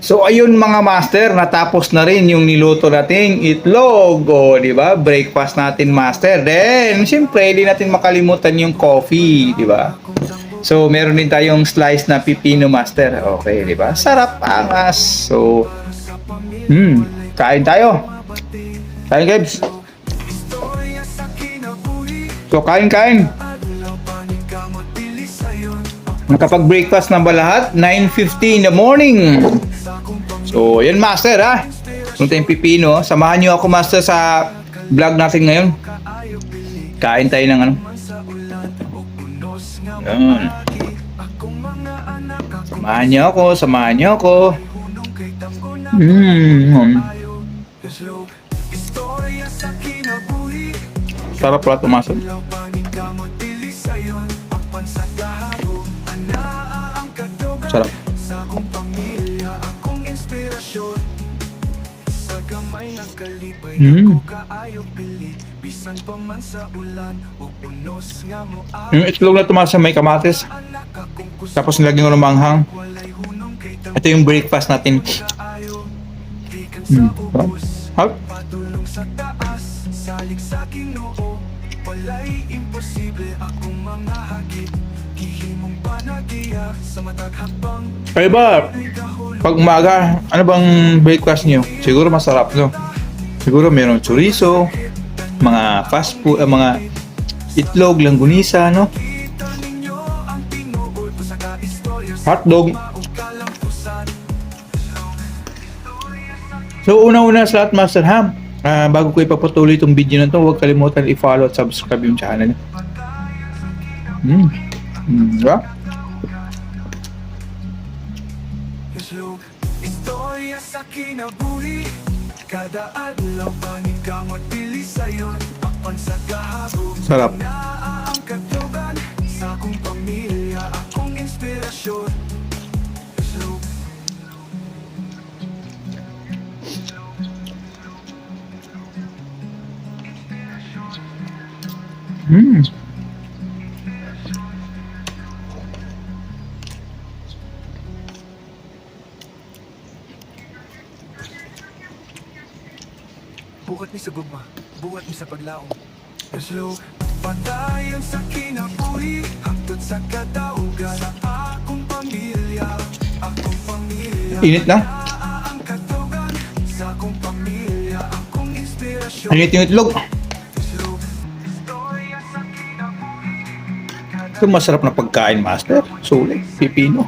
So ayun mga master, natapos na rin yung niluto nating itlog. O, di ba? Breakfast natin master. Then, siyempre, hindi natin makalimutan yung coffee, di ba? So, meron din tayong slice na pipino master. Okay, di ba? Sarap, angas. So, kain tayo. Kain, Kebs. So, kain. Nakapag-breakfast na ba lahat? 9:50 in the morning. So, yan master ha. Punta yung pipino. Samahan nyo ako master sa vlog natin ngayon. Kain tayo ng ano. Yan. Samahan nyo ako. Sarap pala tumasok. Sarap. Yung itlog na tumasa may kamatis. Tapos nilagyan ko ng manghang. Ito yung breakfast natin. Hop. Kaya ba, pag umaga, ano bang breakfast nyo? Siguro masarap, no? Siguro meron chorizo, mga fast food, mga itlog, langgunisa, no? Hotdog. So, una-una sa lahat, Master Ham, bago ko ipapatuloy itong video na to, huwag kalimutan i-follow at subscribe yung channel. Diba? Istorya sa kinabuhi, kada adlaw panikamot pili sayon, apan sa gahabo. Sarap. Ang katugan sa akong pamilya, akong inspirasyon. Buhat mi sa gugma, buhat mi sa paglaom. Slow, patayon sa kinabuhi, hangtod sa kadaugan ang akong pamilya, Init na? Ang katugan sa akong pamilya, akong inspirasyon. Init yung itlog. Ito masarap na pagkain, master. Sulit, pipino.